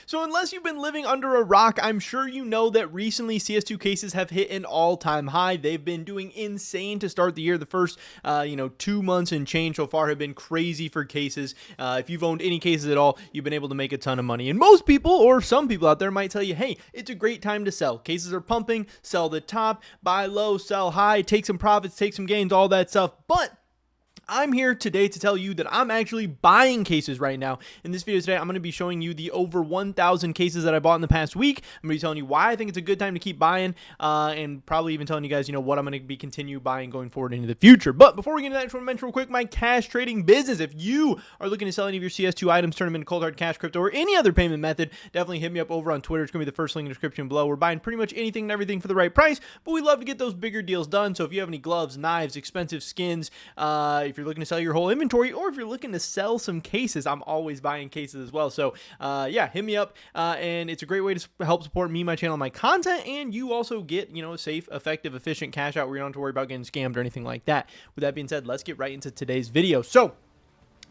So unless you've been living under a rock, I'm sure you know that recently CS2 cases have hit an all-time high. They've been doing insane to start the year. The first, 2 months and change so far have been crazy for cases. If you've owned any cases at all, you've been able to make a ton of money. And most people, or some people out there, might tell you, hey, it's a great time to sell. Cases are pumping, sell the top, buy low, sell high, take some profits, take some gains, all that stuff. But I'm here today to tell you that I'm actually buying cases right now. In this video today, I'm going to be showing you the over 1,000 cases that I bought in the past week. I'm going to be telling you why I think it's a good time to keep buying, and probably even telling you guys, what I'm going to be continue buying going forward into the future. But before we get into that, I just want to mention real quick my cash trading business. If you are looking to sell any of your CS2 items, turn them into cold hard cash, crypto, or any other payment method, definitely hit me up over on Twitter. It's going to be the first link in the description below. We're buying pretty much anything and everything for the right price, but we love to get those bigger deals done. So if you have any gloves, knives, expensive skins, if you're looking to sell your whole inventory, or if you're looking to sell some cases, I'm always buying cases as well. So hit me up, and it's a great way to help support me, my channel, my content, and you also get a safe, effective, efficient cash out where you don't have to worry about getting scammed or anything like that. With that being said, let's get right into today's video. So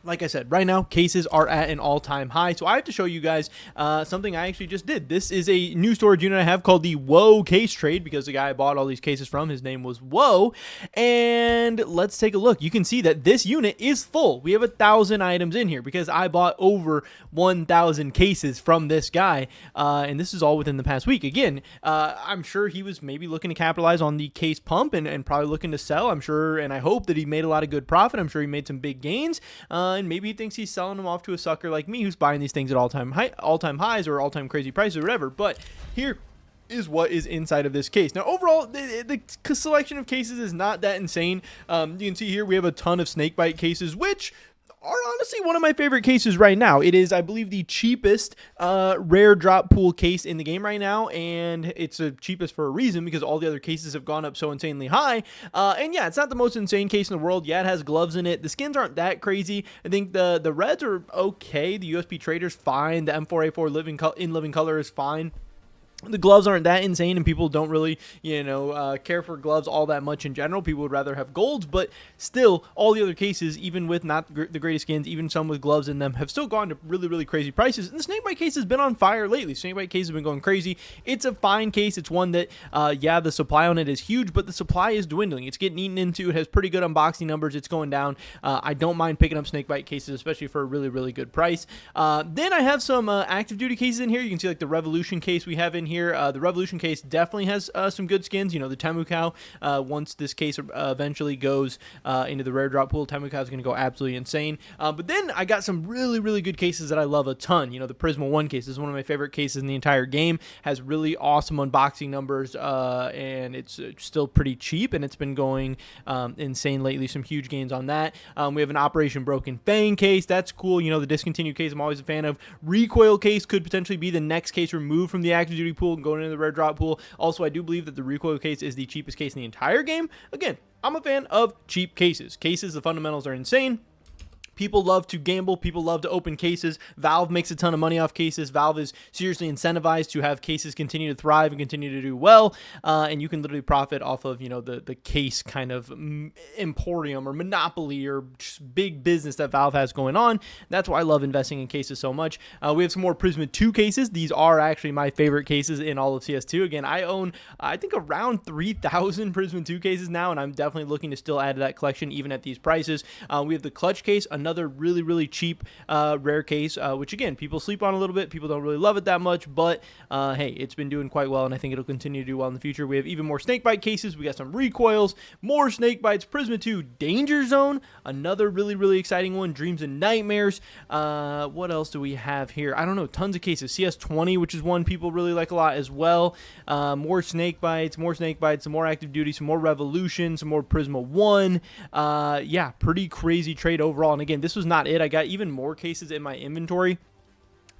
like I said, right now, cases are at an all-time high. So I have to show you guys something I actually just did. This is a new storage unit I have called the Whoa Case Trade, because the guy I bought all these cases from, his name was Whoa. And let's take a look. You can see that this unit is full. We have 1,000 items in here because I bought over 1,000 cases from this guy. And this is all within the past week. Again, I'm sure he was maybe looking to capitalize on the case pump and probably looking to sell. I'm sure, and I hope that he made a lot of good profit. I'm sure he made some big gains. And maybe he thinks he's selling them off to a sucker like me who's buying these things at all-time highs or all-time crazy prices or whatever. But here is what is inside of this case. Now, overall, the selection of cases is not that insane. You can see here we have a ton of snakebite cases, which are honestly one of my favorite cases right now. It is, I believe, the cheapest rare drop pool case in the game right now, and it's the cheapest for a reason, because all the other cases have gone up so insanely high. And yeah, it's not the most insane case in the world. Yeah, it has gloves in it. The skins aren't that crazy. I think the reds are okay. The USB Trader's fine. The M4A4 in living color is fine. The gloves aren't that insane, and people don't really, care for gloves all that much in general. People would rather have golds, but still, all the other cases, even with not the greatest skins, even some with gloves in them, have still gone to really, really crazy prices. And the snakebite case has been on fire lately. Snakebite case has been going crazy. It's a fine case. It's one that, the supply on it is huge, but the supply is dwindling. It's getting eaten into. It has pretty good unboxing numbers. It's going down. I don't mind picking up snakebite cases, especially for a really, really good price. Then I have some active duty cases in here. You can see like the Revolution case we have in here. The Revolution case definitely has some good skins. The Temu Cow, once this case eventually goes into the rare drop pool, Temu Cow is going to go absolutely insane. But then I got some really, really good cases that I love a ton. The Prisma 1 case is one of my favorite cases in the entire game. Has really awesome unboxing numbers, and it's still pretty cheap, and it's been going insane lately. Some huge gains on that. We have an Operation Broken Fang case. That's cool. The discontinued case I'm always a fan of. Recoil case could potentially be the next case removed from the active duty pool and going into the rare drop pool. Also, I do believe that the recoil case is the cheapest case in the entire game. Again, I'm a fan of cheap cases. The fundamentals are insane. People love to gamble. People love to open cases. Valve makes a ton of money off cases. Valve is seriously incentivized to have cases continue to thrive and continue to do well. And you can literally profit off of, the case kind of emporium or monopoly or just big business that Valve has going on. That's why I love investing in cases so much. We have some more Prisma 2 cases. These are actually my favorite cases in all of CS2. Again, I own, I think, around 3,000 Prisma 2 cases now, and I'm definitely looking to still add to that collection even at these prices. We have the Clutch case, another really, really cheap rare case, which again, people sleep on a little bit. People don't really love it that much, but hey, it's been doing quite well, and I think it'll continue to do well in the future. We have even more snakebite cases. We got some recoils, more snakebites, Prisma 2 Danger Zone, another really, really exciting one, Dreams and Nightmares. What else do we have here? I don't know, tons of cases. CS20, which is one people really like a lot as well. More snakebites, some more active duty, some more Revolution, some more Prisma 1. Yeah, pretty crazy trade overall. And again, this was not it. I got even more cases in my inventory.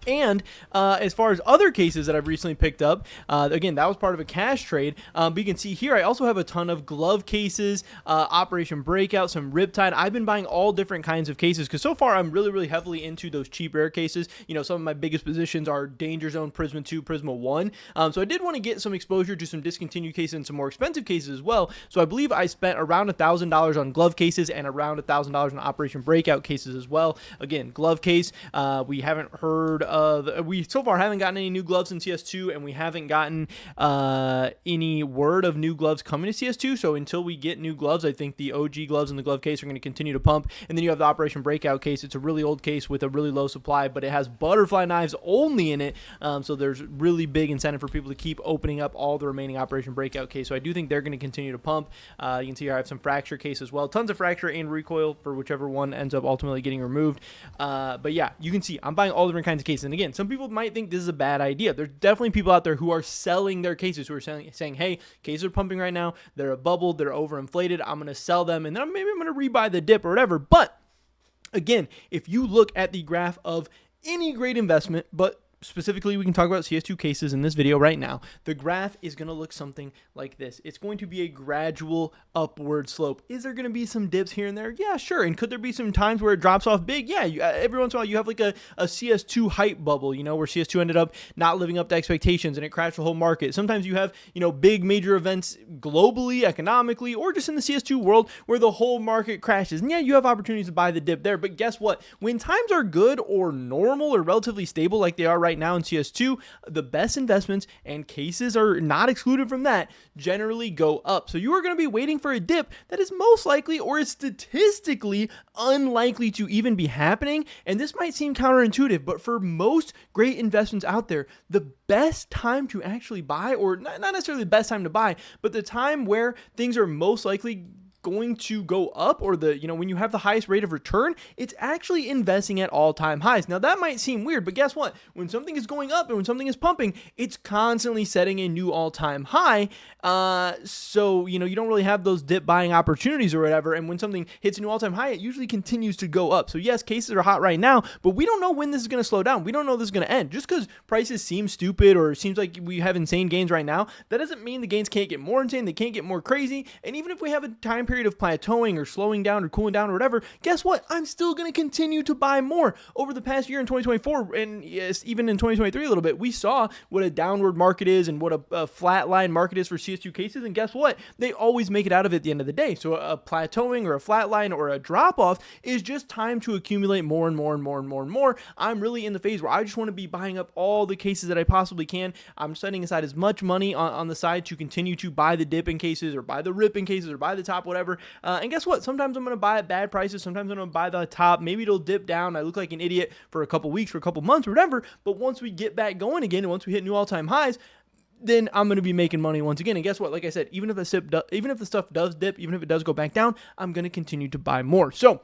And as far as other cases that I've recently picked up, again, that was part of a cash trade. But you can see here, I also have a ton of glove cases, Operation Breakout, some Riptide. I've been buying all different kinds of cases because so far I'm really, really heavily into those cheap rare cases. You know, some of my biggest positions are Danger Zone, Prisma 2, Prisma 1. So I did want to get some exposure to some discontinued cases and some more expensive cases as well. So I believe I spent around $1,000 on glove cases and around $1,000 on Operation Breakout cases as well. Again, glove case, we haven't heard we so far haven't gotten any new gloves in CS2, and we haven't gotten any word of new gloves coming to CS2. So until we get new gloves, I think the OG gloves in the glove case are going to continue to pump. And then you have the Operation Breakout case. It's a really old case with a really low supply, but it has butterfly knives only in it. So there's really big incentive for people to keep opening up all the remaining Operation Breakout case. So I do think they're going to continue to pump. You can see here I have some fracture case as well. Tons of fracture and recoil for whichever one ends up ultimately getting removed. But yeah, you can see I'm buying all different kinds of cases. And again, some people might think this is a bad idea. There's definitely people out there who are selling their cases, who are saying, hey, cases are pumping right now. They're bubbled. They're overinflated. I'm going to sell them, and then maybe I'm going to rebuy the dip or whatever. But again, if you look at the graph of any great investment, but specifically, we can talk about CS2 cases in this video right now. The graph is going to look something like this. It's going to be a gradual upward slope. Is there going to be some dips here and there? Yeah, sure. And could there be some times where it drops off big? Yeah, every once in a while you have like a CS2 hype bubble, you know, where CS2 ended up not living up to expectations and it crashed the whole market. Sometimes you have, you know, big major events globally, economically, or just in the CS2 world where the whole market crashes. And yeah, you have opportunities to buy the dip there. But guess what? When times are good or normal or relatively stable like they are right now in CS2, the best investments, and cases are not excluded from that, generally go up. So you are going to be waiting for a dip that is most likely or is statistically unlikely to even be happening. And this might seem counterintuitive, but for most great investments out there, the best time to actually buy, or not necessarily the best time to buy, but the time where things are most likely going to go up, or when you have the highest rate of return, it's actually investing at all-time highs. Now that might seem weird, but guess what? When something is going up and when something is pumping, it's constantly setting a new all-time high. So you don't really have those dip buying opportunities or whatever. And when something hits a new all-time high, it usually continues to go up. So yes, cases are hot right now, but we don't know when this is going to slow down. We don't know this is going to end. Just because prices seem stupid or it seems like we have insane gains right now, that doesn't mean the gains can't get more insane. They can't get more crazy. And even if we have a time period of plateauing or slowing down or cooling down or whatever, guess what? I'm still going to continue to buy more. Over the past year in 2024, and yes, even in 2023 a little bit, we saw what a downward market is and what a flat line market is for CS2 cases. And guess what? They always make it out of it at the end of the day. So a plateauing or a flat line or a drop off is just time to accumulate more and more and more and more and more. I'm really in the phase where I just want to be buying up all the cases that I possibly can. I'm setting aside as much money on the side to continue to buy the dip in cases or buy the rip in cases or buy the top, whatever. And guess what? Sometimes I'm going to buy at bad prices. Sometimes I'm going to buy the top. Maybe it'll dip down. I look like an idiot for a couple weeks, for a couple months, or whatever. But once we get back going again, and once we hit new all-time highs, then I'm going to be making money once again. And guess what? Like I said, even if the stuff does dip, even if it does go back down, I'm going to continue to buy more. So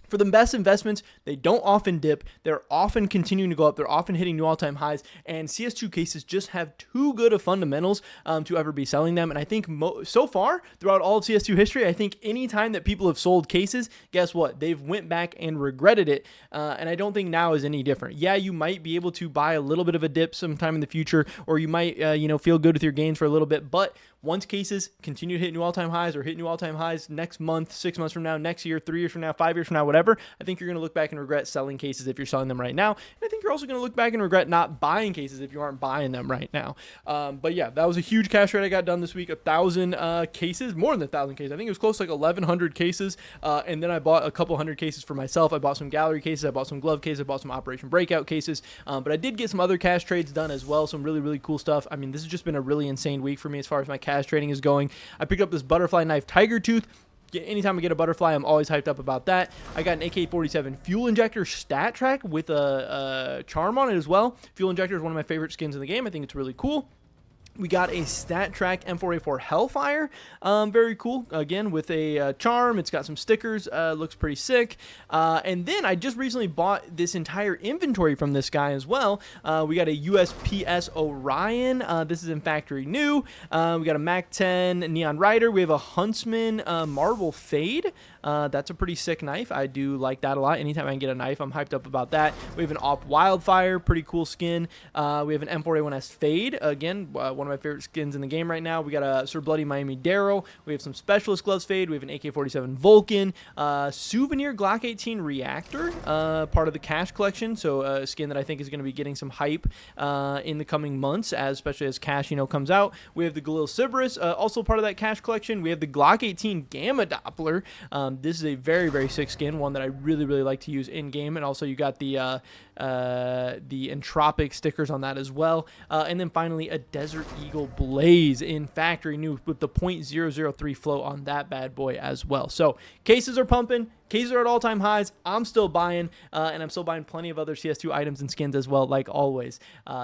for the best investments, they don't often dip. They're often continuing to go up. They're often hitting new all-time highs. And CS2 cases just have too good of fundamentals to ever be selling them. And I think so far, throughout all of CS2 history, I think any time that people have sold cases, guess what? They've went back and regretted it. And I don't think now is any different. Yeah, you might be able to buy a little bit of a dip sometime in the future, or you might feel good with your gains for a little bit. But once cases continue to hit new all-time highs or hit new all-time highs next month, 6 months from now, next year, 3 years from now, 5 years from now, whatever, I think you're going to look back and regret selling cases if you're selling them right now. And I think you're also going to look back and regret not buying cases if you aren't buying them right now. But yeah, that was a huge cash trade I got done this week. 1,000 cases, more than 1,000 cases. I think it was close to like 1,100 cases. And then I bought a couple hundred cases for myself. I bought some gallery cases. I bought some glove cases. I bought some Operation Breakout cases. But I did get some other cash trades done as well. Some really, really cool stuff. I mean, this has just been a really insane week for me as far as my cash trading is going. I picked up this butterfly knife tiger tooth. Anytime I get a butterfly, I'm always hyped up about that. I got an AK-47 fuel injector stat track with a charm on it as well. Fuel injector is one of my favorite skins in the game. I think it's really cool. We got a Stat Track M4A4 Hellfire, very cool, again, with a charm. It's got some stickers, looks pretty sick. And then I just recently bought this entire inventory from this guy as well. We got a USPS Orion. This is in factory new. We got a MAC-10 Neon Rider. We have a Huntsman Marble Fade. That's a pretty sick knife. I do like that a lot. Anytime I can get a knife, I'm hyped up about that. We have an Op Wildfire, pretty cool skin. We have an M4A1S Fade, again, one of my favorite skins in the game right now. We got a Sir Bloody Miami Darrow. We have some Specialist Gloves Fade. We have an AK-47 Vulcan. Souvenir Glock 18 Reactor, part of the cash collection. So a skin that I think is going to be getting some hype in the coming months, especially as cash, comes out. We have the Galil Sybaris, also part of that cash collection. We have the Glock 18 Gamma Doppler. This is a very, very sick skin, one that I really, really like to use in game. And also you got the the Entropic stickers on that as well. And then finally a Desert Eagle Blaze in factory new with the .003 flow on that bad boy as well. So cases are pumping. Cases are at all-time highs. I'm still buying, and I'm still buying plenty of other CS2 items and skins as well, like always.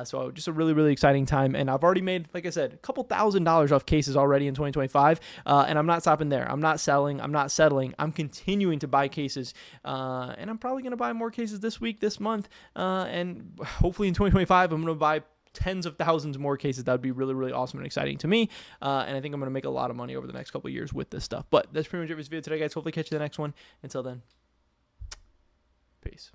So just a really, really exciting time. And I've already made, like I said, a couple $1,000s off cases already in 2025. And I'm not stopping there. I'm not selling. I'm not settling. I'm continuing to buy cases. And I'm probably going to buy more cases this week, this month. And hopefully in 2025, I'm going to buy tens of thousands more cases. That would be really, really awesome and exciting to me. And I think I'm going to make a lot of money over the next couple of years with this stuff. But that's pretty much it for this video today, guys. Hopefully catch you in the next one. Until then, peace.